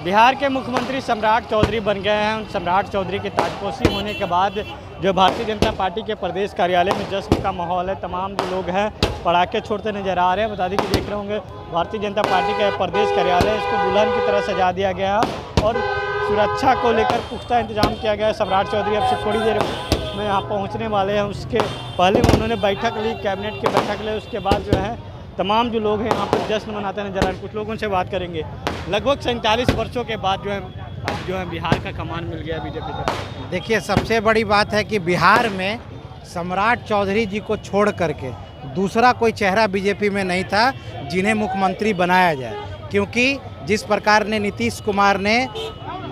बिहार के मुख्यमंत्री सम्राट चौधरी बन गए हैं। सम्राट चौधरी की ताजपोशी होने के बाद जो भारतीय जनता पार्टी के प्रदेश कार्यालय में जश्न का माहौल है। तमाम जो लोग हैं पटाखे छोड़ते नजर आ रहे हैं। बता दें कि देख रहे होंगे भारतीय जनता पार्टी का प्रदेश कार्यालय, इसको दुल्हन की तरह सजा दिया गया और सुरक्षा को लेकर पुख्ता इंतजाम किया गया है। सम्राट चौधरी अब से थोड़ी देर में यहाँ पहुँचने वाले हैं। उसके पहले उन्होंने बैठक ली, कैबिनेट की बैठक ली। उसके बाद जो है तमाम जो लोग हैं यहाँ पर जश्न मनाते नजर आ रहे हैं। कुछ लोगों से बात करेंगे। लगभग 47 वर्षों के बाद जो है बिहार का कमान मिल गया बीजेपी को। देखिए, सबसे बड़ी बात है कि बिहार में सम्राट चौधरी जी को छोड़ करके दूसरा कोई चेहरा बीजेपी में नहीं था जिन्हें मुख्यमंत्री बनाया जाए, क्योंकि जिस प्रकार ने नीतीश कुमार ने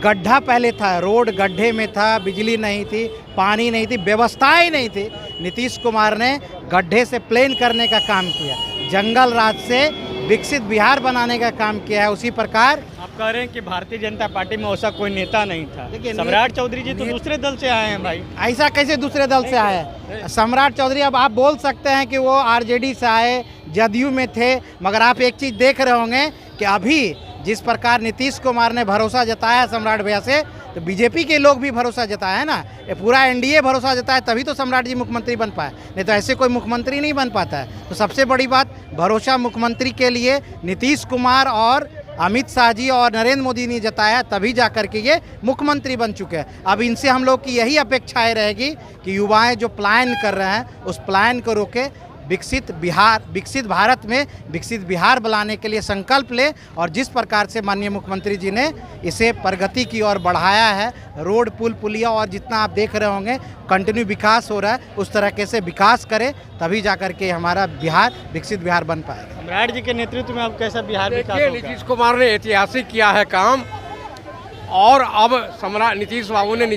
गड्ढा पहले था, रोड गड्ढे में था, बिजली नहीं थी, पानी नहीं थी, व्यवस्थाएं नहीं थी। नीतीश कुमार ने गड्ढे से प्लेन करने का काम किया, जंगल राज से विकसित बिहार बनाने का काम किया है। उसी प्रकार आप कह रहे हैं कि भारतीय जनता पार्टी में ऐसा कोई नेता नहीं था। देखिए, सम्राट चौधरी जी तो दूसरे दल से आए हैं भाई। ऐसा कैसे दूसरे दल से आए? सम्राट चौधरी, अब आप बोल सकते हैं कि वो आरजेडी से आए, जदयू में थे, मगर आप एक चीज़ देख रहे होंगे कि अभी जिस प्रकार नीतीश कुमार ने भरोसा जताया सम्राट भैया से, तो बीजेपी के लोग भी भरोसा जताया है ना। ये पूरा एनडीए भरोसा जताया, तभी तो सम्राट जी मुख्यमंत्री बन पाए, नहीं तो ऐसे कोई मुख्यमंत्री नहीं बन पाता है। तो सबसे बड़ी बात, भरोसा मुख्यमंत्री के लिए नीतीश कुमार और अमित शाह जी और नरेंद्र मोदी ने जताया, तभी जा कर के ये मुख्यमंत्री बन चुके हैं। अब इनसे हम लोग की यही अपेक्षाएं रहेगी कि युवाएं जो प्लान कर रहे हैं उस प्लान को रोके, विकसित भारत में विकसित बिहार बनाने के लिए संकल्प ले। और जिस प्रकार से माननीय मुख्यमंत्री जी ने इसे प्रगति की ओर बढ़ाया है, रोड पुल पुलिया और जितना आप देख रहे होंगे कंटिन्यू विकास हो रहा है, उस तरीके से विकास करें, तभी जा कर के हमारा बिहार विकसित बिहार बन पाएगा। सम्राट जी के नेतृत्व में अब कैसा बिहार विकास होगा? नीतीश कुमार ने ऐतिहासिक किया है काम, और अब नीतीश बाबू ने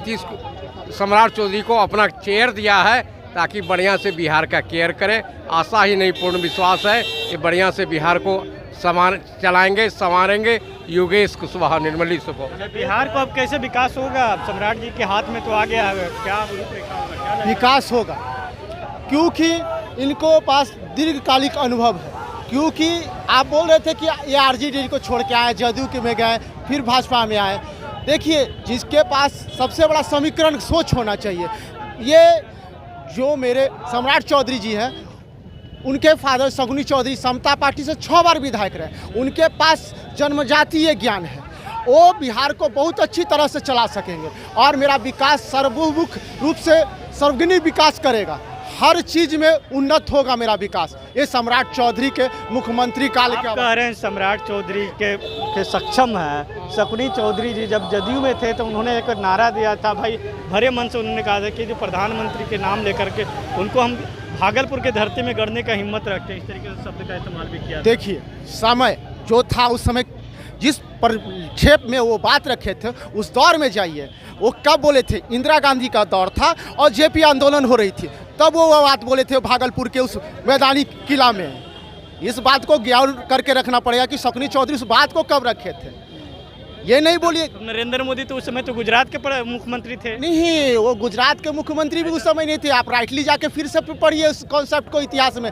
सम्राट चौधरी को अपना चेयर दिया है ताकि बढ़िया से बिहार का केयर करे। आशा ही नहीं, पूर्ण विश्वास है कि बढ़िया से बिहार को चलाएंगे, संवारेंगे। योगेश कुशवाहा, निर्मली सुबह। बिहार को अब कैसे विकास होगा? सम्राट जी के हाथ में तो आ गया है, क्या रूपरेखा होगा, क्या लगेगा? विकास होगा, क्योंकि इनको पास दीर्घकालिक अनुभव है। क्योंकि आप बोल रहे थे कि ये आरजेडी को छोड़ के आए, जदयू में गए, फिर भाजपा में आए। देखिए, जिसके पास सबसे बड़ा समीकरण सोच होना चाहिए। ये जो मेरे सम्राट चौधरी जी हैं, उनके फादर शगुनी चौधरी समता पार्टी से 6 बार विधायक रहे। उनके पास जन्मजातीय ज्ञान है, वो बिहार को बहुत अच्छी तरह से चला सकेंगे। और मेरा विकास सर्वमुख रूप से सर्वग्राही विकास करेगा, हर चीज़ में उन्नत होगा मेरा विकास। ये सम्राट चौधरी के मुख्यमंत्री काल के कह रहे हैं सम्राट चौधरी के सक्षम है। शकुनी चौधरी जी जब जदयू में थे तो उन्होंने एक नारा दिया था भाई, भरे मन से उन्होंने कहा था कि जो प्रधानमंत्री के नाम लेकर के उनको हम भागलपुर के धरती में गढ़ने का हिम्मत रखते हैं। इस तरीके से शब्द का इस्तेमाल भी किया। देखिए, समय जो था उस समय जिस परिक्षेप में वो बात रखे थे, उस दौर में जाइए। वो कब बोले थे? इंदिरा गांधी का दौर था और जेपी आंदोलन हो रही थी, तब वो बात बोले थे भागलपुर के उस मैदानी किला में। इस बात को ज्ञान करके रखना पड़ेगा कि शकुनी चौधरी उस बात को कब रखे थे। ये नहीं बोलिए नरेंद्र मोदी तो उस समय तो गुजरात के मुख्यमंत्री थे। नहीं, वो गुजरात के मुख्यमंत्री भी उस समय नहीं थे। आप राइटली जाके फिर से पढ़िए उस कॉन्सेप्ट को इतिहास में।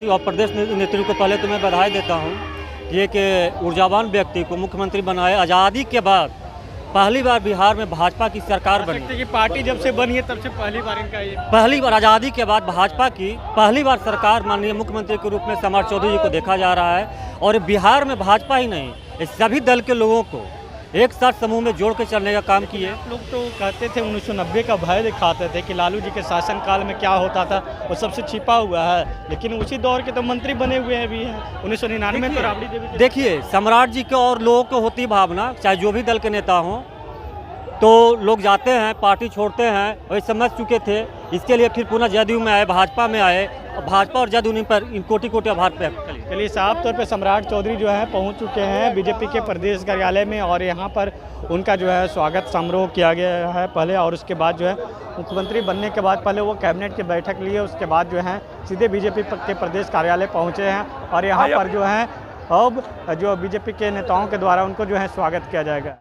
और प्रदेश नेतृत्व को पहले तो मैं बधाई देता हूं कि एक ऊर्जावान व्यक्ति को मुख्यमंत्री बनाए। आज़ादी के बाद पहली बार बिहार में भाजपा की सरकार बनी। कि पार्टी जब से बनी है तब से पहली बार इनका ये पहली बार आज़ादी के बाद भाजपा की पहली बार सरकार माननीय मुख्यमंत्री के रूप में सम्राट चौधरी जी को देखा जा रहा है। और बिहार में भाजपा ही नहीं, इस सभी दल के लोगों को एक साथ समूह में जोड़ के चलने का काम किए। लोग तो कहते थे 1990 का भय दिखाते थे कि लालू जी के शासनकाल में क्या होता था वो सबसे छिपा हुआ है, लेकिन उसी दौर के तो मंत्री बने हुए हैं भी हैं। 1999 में तो राबड़ी देवी। देखिए, सम्राट जी के और लोगों को होती भावना, चाहे जो भी दल के नेता हों, तो लोग जाते हैं, पार्टी छोड़ते हैं, वही समझ चुके थे इसके लिए फिर पुनः जदयू में आए, भाजपा में आए। भाजपा और जदयू पर इन कोटि कोटि आभार व्यक्त करिए। चलिए, साफ तौर पे सम्राट चौधरी जो है पहुंच चुके हैं बीजेपी के प्रदेश कार्यालय में और यहाँ पर उनका जो है स्वागत समारोह किया गया है पहले, और उसके बाद जो है मुख्यमंत्री बनने के बाद पहले वो कैबिनेट की बैठक लिए, उसके बाद जो है सीधे बीजेपी के प्रदेश कार्यालय पहुँचे हैं और यहाँ पर जो है अब जो बीजेपी के नेताओं के द्वारा उनको जो है स्वागत किया जाएगा।